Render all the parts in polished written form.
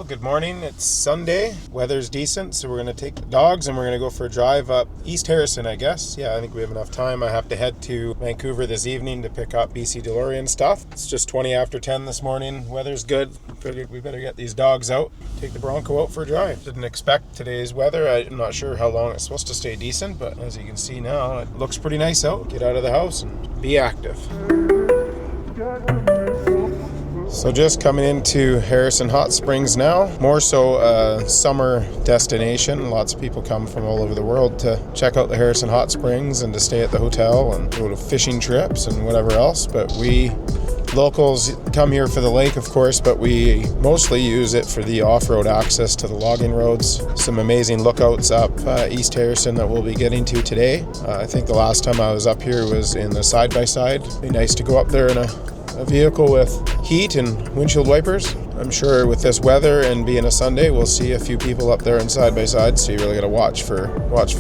good morning. It's Sunday. Weather's decent, so we're going to take the dogs and we're going to go for a drive up East Harrison, I guess. Yeah, I think we have enough time. I have to head to Vancouver this evening to pick up BC DeLorean stuff. It's just 20 after 10 this morning. Weather's good. Figured we better get these dogs out, take the Bronco out for a drive. Didn't expect today's weather. I'm not sure how long it's supposed to stay decent, but as you can see now, it looks pretty nice out. Get out of the house and be active. So just coming into Harrison Hot Springs now, more so a summer destination. Lots of people come from all over the world to check out the Harrison Hot Springs and to stay at the hotel and go to fishing trips and whatever else. But we locals come here for the lake, of course, but we mostly use it for the off-road access to the logging roads. Some amazing lookouts up East Harrison that we'll be getting to today. I think the last time I was up here was in the side-by-side. It'd be nice to go up there in a vehicle with heat and windshield wipers. I'm sure with this weather and being a Sunday, we'll see a few people up there in side-by-side, so you really got to watch for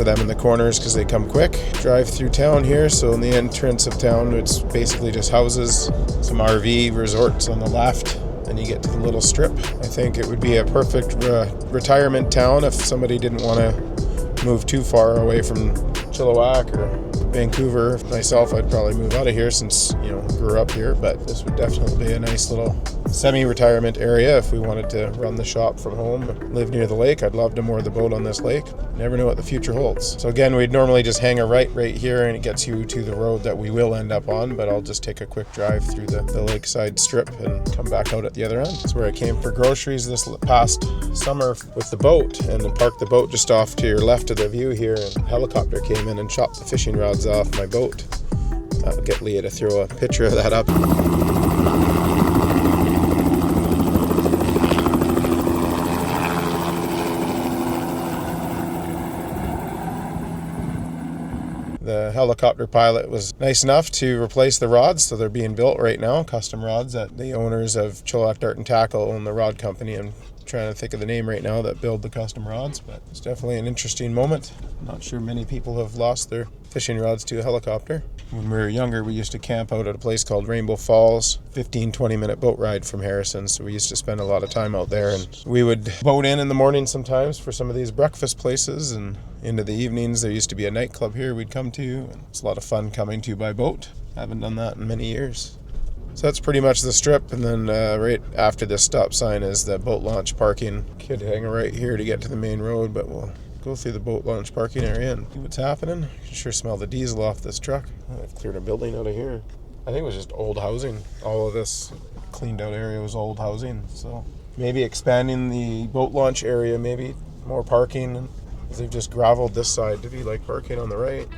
them in the corners because they come quick. Drive through town here, so in the entrance of town, it's basically just houses, some RV resorts on the left, and you get to the little strip. I think it would be a perfect retirement town if somebody didn't want to move too far away from Chilliwack or Vancouver. Myself, I'd probably move out of here since, grew up here, but this would definitely be a nice little semi-retirement area if we wanted to run the shop from home, live near the lake. I'd love to moor the boat on this lake. Never know what the future holds. So again, we'd normally just hang a right here and it gets you to the road that we will end up on, but I'll just take a quick drive through the lakeside strip and come back out at the other end. That's where I came for groceries this past summer with the boat, and then parked the boat just off to your left of the view here, and a helicopter came in and chopped the fishing rods off my boat. I'll get Leah to throw a picture of that up. The helicopter pilot was nice enough to replace the rods, so they're being built right now, custom rods that the owners of Chilliwack Dart and Tackle own the rod company. I'm trying to think of the name right now that build the custom rods, but it's definitely an interesting moment. I'm not sure many people have lost their fishing rods to a helicopter. When we were younger, we used to camp out at a place called Rainbow Falls, 15-20 minute boat ride from Harrison, so we used to spend a lot of time out there, and we would boat in the morning sometimes for some of these breakfast places, and into the evenings there used to be a nightclub here we'd come to, and it's a lot of fun coming to by boat. Haven't done that in many years. So that's pretty much the strip, and then right after this stop sign is the boat launch parking. Could hang right here to get to the main road, but we'll go through the boat launch parking area and see what's happening. You can sure smell the diesel off this truck. I've cleared a building out of here. I think it was just old housing. All of this cleaned out area was old housing, so maybe expanding the boat launch area, maybe more parking. They've just graveled this side to be like parking on the right.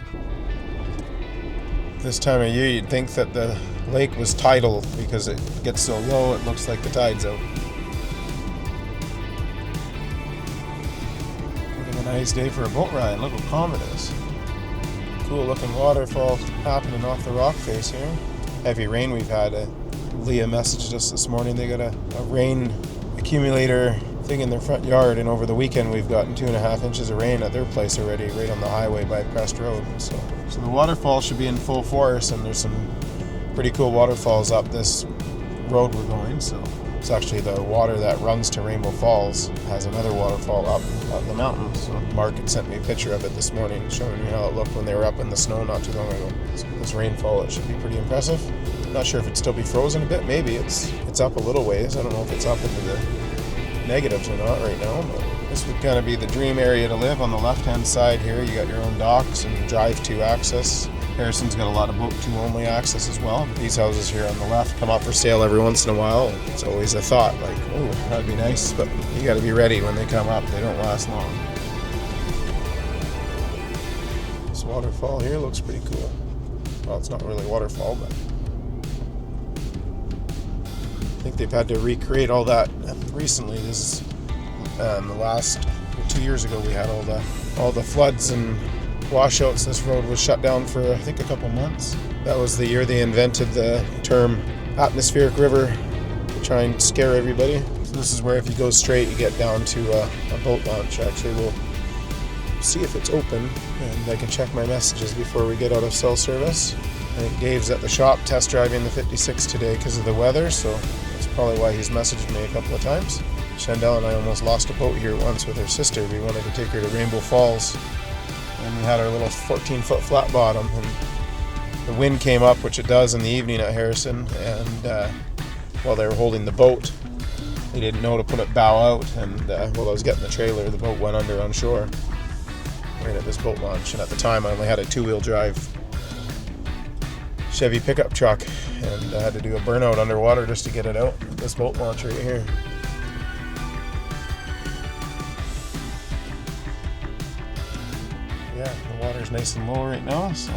This time of year, you'd think that the lake was tidal because it gets so low, it looks like the tide's out. What a nice day for a boat ride. Look how calm it is. Cool looking waterfall happening off the rock face here. Heavy rain we've had. Leah messaged us this morning. They got a rain accumulator thing in their front yard, and over the weekend we've gotten 2.5 inches of rain at their place already, right on the highway by Crest Road. So the waterfall should be in full force, and there's some pretty cool waterfalls up this road we're going. So it's actually the water that runs to Rainbow Falls has another waterfall up the mountain. So Mark had sent me a picture of it this morning, showing me how it looked when they were up in the snow not too long ago. So this rainfall, it should be pretty impressive. Not sure if it'd still be frozen a bit. Maybe it's up a little ways. I don't know if it's up into the negatives or not right now, but this would kind of be the dream area to live. On the left hand side here, you got your own docks and drive-to access. Harrison's got a lot of boat-to only access as well. These houses here on the left come up for sale every once in a while. It's always a thought, like, oh, that'd be nice, but you got to be ready when they come up. They don't last long. This waterfall here looks pretty cool. Well, it's not really a waterfall, but I think they've had to recreate all that recently. This is the last 2 years ago we had all the floods and washouts. This road was shut down for I think a couple months. That was the year they invented the term atmospheric river to try and scare everybody. So this is where if you go straight you get down to a boat launch. Actually, we'll see if it's open, and I can check my messages before we get out of cell service. I think Dave's at the shop test driving the 56 today because of the weather, so that's probably why he's messaged me a couple of times. Chandel and I almost lost a boat here once with her sister. We wanted to take her to Rainbow Falls, and we had our little 14-foot flat bottom, and the wind came up, which it does in the evening at Harrison, and while they were holding the boat, they didn't know to put it bow out, and while I was getting the trailer, the boat went under on shore right at this boat launch. And at the time I only had a 2-wheel drive Chevy pickup truck, and I had to do a burnout underwater just to get it out. This boat launch right here. Yeah, the water's nice and low right now, so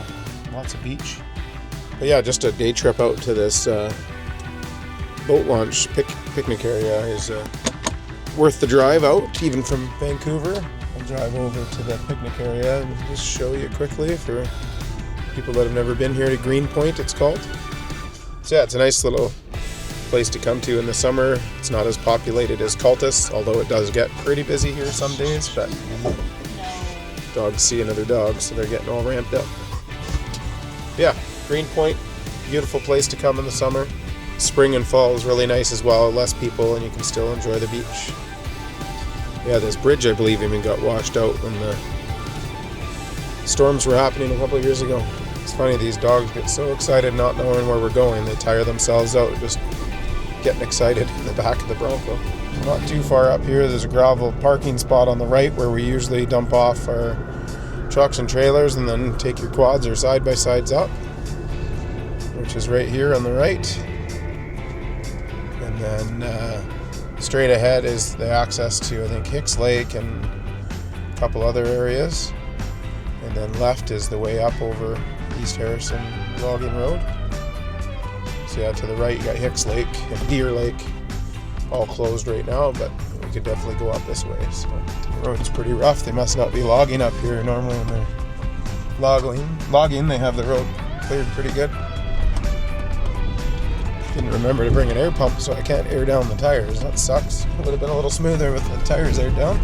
lots of beach. But yeah, just a day trip out to this boat launch picnic area is worth the drive out, even from Vancouver. I'll drive over to the picnic area and just show you quickly for people that have never been here to Greenpoint, it's called. So yeah, it's a nice little place to come to in the summer. It's not as populated as Cultus, although it does get pretty busy here some days, but dogs see another dog, so they're getting all ramped up. Yeah, Greenpoint, beautiful place to come in the summer. Spring and fall is really nice as well, less people, and you can still enjoy the beach. Yeah, this bridge, I believe, even got washed out when the storms were happening a couple of years ago. It's funny, these dogs get so excited not knowing where we're going, they tire themselves out just getting excited in the back of the Bronco. Not too far up here, there's a gravel parking spot on the right where we usually dump off our trucks and trailers and then take your quads or side-by-sides up, which is right here on the right. And then straight ahead is the access to, I think, Hicks Lake and a couple other areas. And then left is the way up over East Harrison Logging Road. So yeah, to the right you got Hicks Lake and Deer Lake, all closed right now, but we could definitely go up this way. So the road's pretty rough. They must not be logging up here. Normally when they're logging, they have the road cleared pretty good. Didn't remember to bring an air pump, so I can't air down the tires. That sucks. It would have been a little smoother with the tires aired down.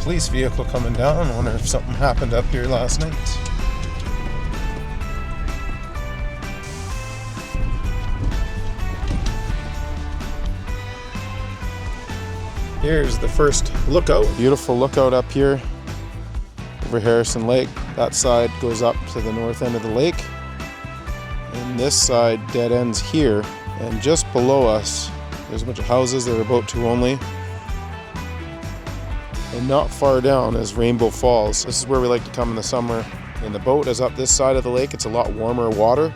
Police vehicle coming down. I wonder if something happened up here last night. Here's the first lookout. Beautiful lookout up here over Harrison Lake. That side goes up to the north end of the lake. And this side dead ends here. And just below us, there's a bunch of houses that are boat to only. And not far down is Rainbow Falls. This is where we like to come in the summer. And the boat is up this side of the lake. It's a lot warmer water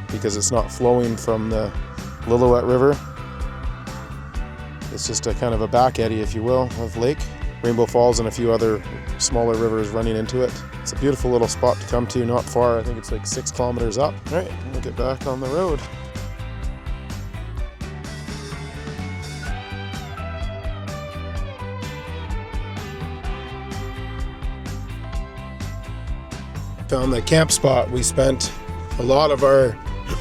because it's not flowing from the Chilliwack River. It's just a kind of a back eddy, if you will, of lake. Rainbow Falls and a few other smaller rivers running into it. It's a beautiful little spot to come to, not far. I think it's like 6 kilometers up. All right, we'll get back on the road. Found the camp spot we spent a lot of our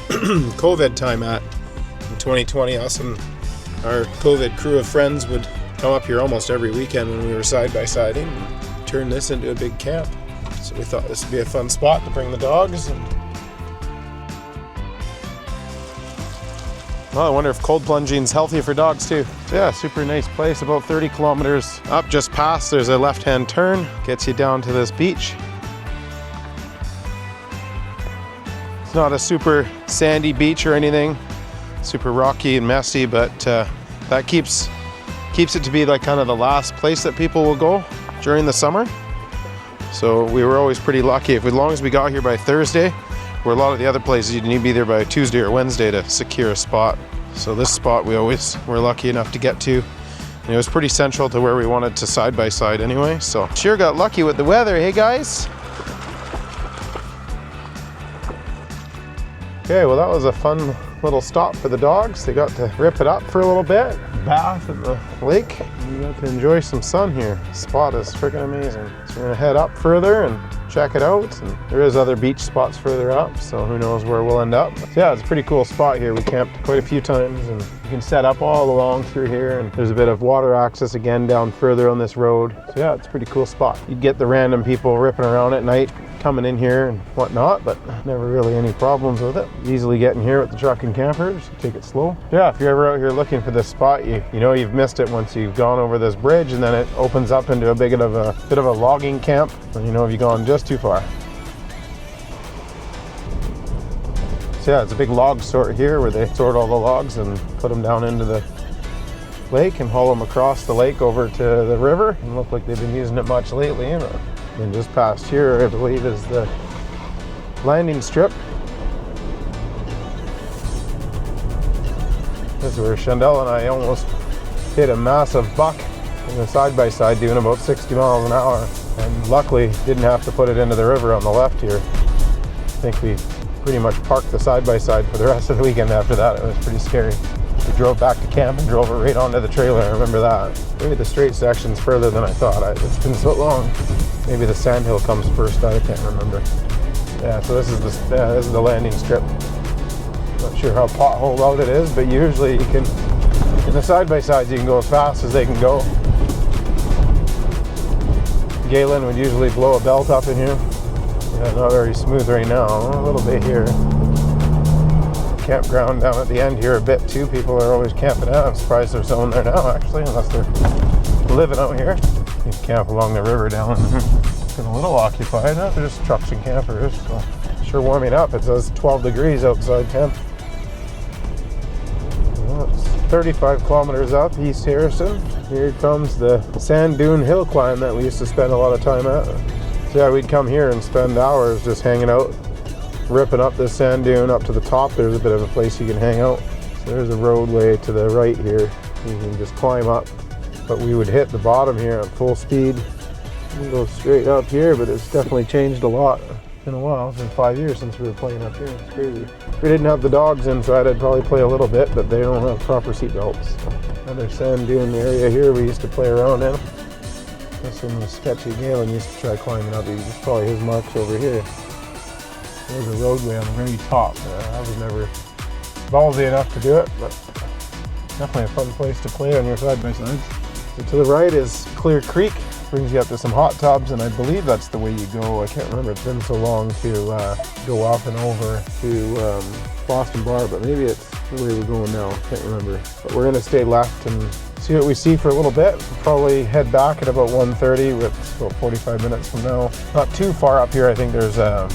COVID time at in 2020. Us and our COVID crew of friends would come up here almost every weekend when we were side-by-siding and turn this into a big camp. So we thought this would be a fun spot to bring the dogs. Well, I wonder if cold plunging's healthy for dogs too. So yeah, super nice place, about 30 kilometers up just past. There's a left-hand turn, gets you down to this beach. It's not a super sandy beach or anything, super rocky and messy, but that keeps it to be like kind of the last place that people will go during the summer. So we were always pretty lucky. As long as we got here by Thursday, where a lot of the other places you need to be there by Tuesday or Wednesday to secure a spot. So this spot we always were lucky enough to get to. And it was pretty central to where we wanted to side by side anyway. So sure got lucky with the weather, hey guys? Okay, well that was a fun little stop for the dogs. They got to rip it up for a little bit, bath in the lake. We got to enjoy some sun here. The spot is freaking amazing. So we're gonna head up further and check it out. And there is other beach spots further up, so who knows where we'll end up. So yeah, it's a pretty cool spot here. We camped quite a few times and you can set up all along through here, and there's a bit of water access again down further on this road. So yeah, it's a pretty cool spot. You'd get the random people ripping around at night coming in here and whatnot, but never really any problems with it. Easily getting here with the truck and camper, just take it slow. Yeah, if you're ever out here looking for this spot, you know you've missed it once you've gone over this bridge, and then it opens up into a bit of a logging camp, and you know you've gone just too far. So yeah, it's a big log sort here where they sort all the logs and put them down into the lake and haul them across the lake over to the river. It look like they've been using it much lately. And just past here, I believe, is the landing strip. This is where Chandel and I almost hit a massive buck in the side-by-side doing about 60 miles an hour. And luckily didn't have to put it into the river on the left here. I think we pretty much parked the side-by-side for the rest of the weekend after that. It was pretty scary. We drove back to camp and drove it right onto the trailer. I remember that. Maybe the straight section's further than I thought. It's been so long. Maybe the sandhill comes first. I can't remember. Yeah, so this is the landing strip. Not sure how potholed out it is, but usually you can, in the side-by-sides, you can go as fast as they can go. Galen would usually blow a belt up in here. Yeah, not very smooth right now. A little bit here. Campground down at the end here a bit too. People are always camping out. I'm surprised there's someone there now, actually, unless they're living out here. You can camp along the river down here. It's been a little occupied. They're just trucks and campers. So sure warming up. It says 12 degrees outside temp. Well, it's 35 kilometers up East Harrison. Here comes the sand dune hill climb that we used to spend a lot of time at. So yeah, we'd come here and spend hours just hanging out, ripping up this sand dune up to the top. There's a bit of a place you can hang out. So there's a roadway to the right here. You can just climb up, but we would hit the bottom here at full speed. We go straight up here, but it's definitely changed a lot. It's been a while. It's been 5 years since we were playing up here. It's crazy. If we didn't have the dogs inside, I'd probably play a little bit, but they don't have proper seat belts. Another sand dune area here we used to play around in. This one was sketchy. Galen used to try climbing up. There's probably his marks over here. There's a roadway on the very top. I was never ballsy enough to do it, but definitely a fun place to play on your side-by-sides. So to the right is Clear Creek. Brings you up to some hot tubs, and I believe that's the way you go. I can't remember. It's been so long to go up and over to Boston Bar, but maybe it's the way we're going now. Can't remember. But we're going to stay left and see what we see for a little bit. We'll probably head back at about 1:30, which is about 45 minutes from now. Not too far up here. I think there's a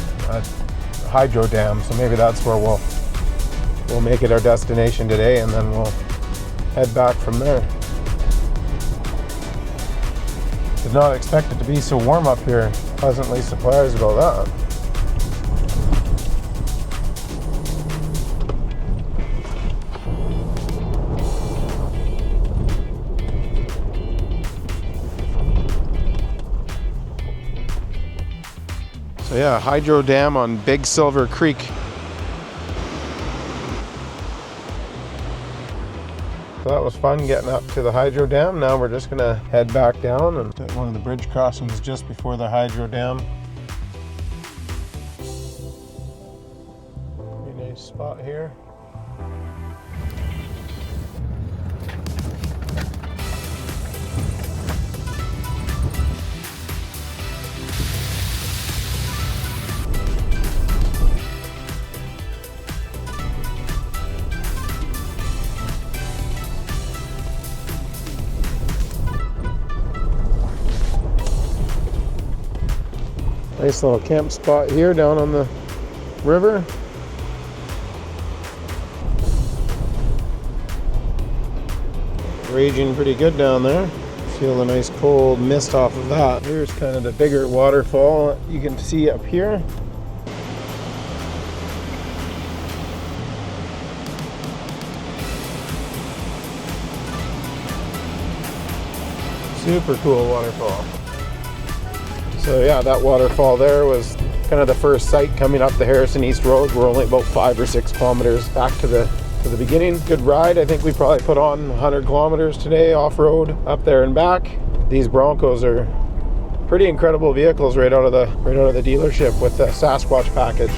hydro dam, so maybe that's where we'll make it our destination today, and then we'll head back from there. Did not expect it to be so warm up here. Pleasantly surprised about that. So yeah, hydro dam on Big Silver Creek. So that was fun getting up to the hydro dam. Now we're just gonna head back down and hit one of the bridge crossings just before the hydro dam. Pretty nice spot here. Nice little camp spot here down on the river. Raging pretty good down there. Feel the nice cold mist off of that. Here's kind of the bigger waterfall you can see up here. Super cool waterfall. So yeah, that waterfall there was kind of the first site coming up the Harrison East Road. We're only about 5 or 6 kilometers back to the beginning. Good ride. I think we probably put on 100 kilometers today off-road up there and back. These Broncos are pretty incredible vehicles right out of the dealership with the Sasquatch package.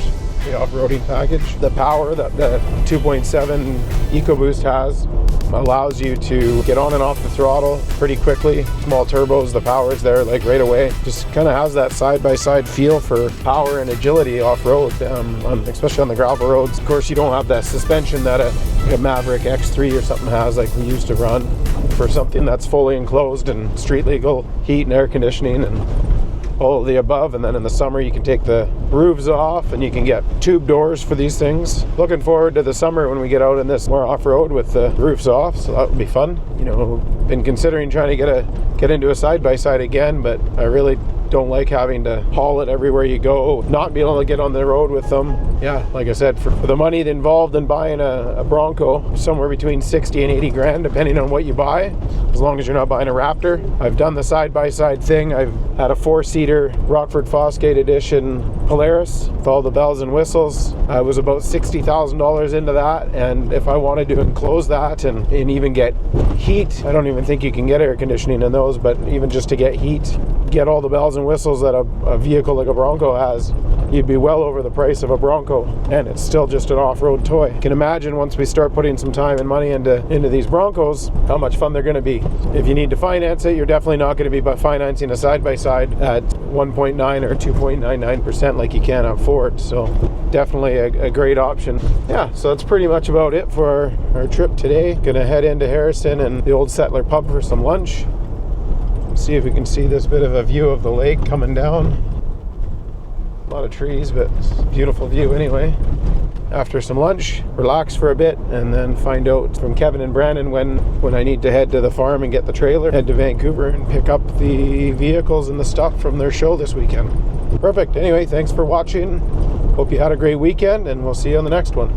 the off-roading package. The power that the 2.7 EcoBoost has allows you to get on and off the throttle pretty quickly. Small turbos, the power's there like right away. Just kind of has that side-by-side feel for power and agility off-road, especially on the gravel roads. Of course, you don't have that suspension that a Maverick X3 or something has, like we used to run for something that's fully enclosed and street legal heat and air conditioning and all of the above. And then in the summer you can take the roofs off and you can get tube doors for these things. Looking forward to the summer when we get out in this more off-road with the roofs off, so that would be fun. You know, been considering trying to get into a side-by-side again, but I really don't like having to haul it everywhere you go, not being able to get on the road with them. Yeah, like I said, for the money involved in buying a Bronco, somewhere between 60 and 80 grand, depending on what you buy, as long as you're not buying a Raptor. I've done the side-by-side thing. I've had a 4-seater Rockford Fosgate Edition Polaris with all the bells and whistles. I was about $60,000 into that, and if I wanted to enclose that and even get heat, I don't even think you can get air conditioning in those, but even just to get heat, get all the bells and whistles that a vehicle like a Bronco has, you'd be well over the price of a Bronco, and it's still just an off-road toy. You can imagine once we start putting some time and money into these Broncos, how much fun they're going to be. If you need to finance it, you're definitely not going to be financing a side-by-side at 1.9 or 2.99% like you can on Ford, so definitely a great option. Yeah, so that's pretty much about it for our trip today. Gonna head into Harrison and the Old Settler pub for some lunch. See if we can see this bit of a view of the lake coming down. A lot of trees, but it's a beautiful view anyway. After some lunch, relax for a bit, and then find out from Kevin and Brandon when I need to head to the farm and get the trailer, head to Vancouver and pick up the vehicles and the stuff from their show this weekend. Perfect. Anyway, thanks for watching. Hope you had a great weekend, and we'll see you on the next one.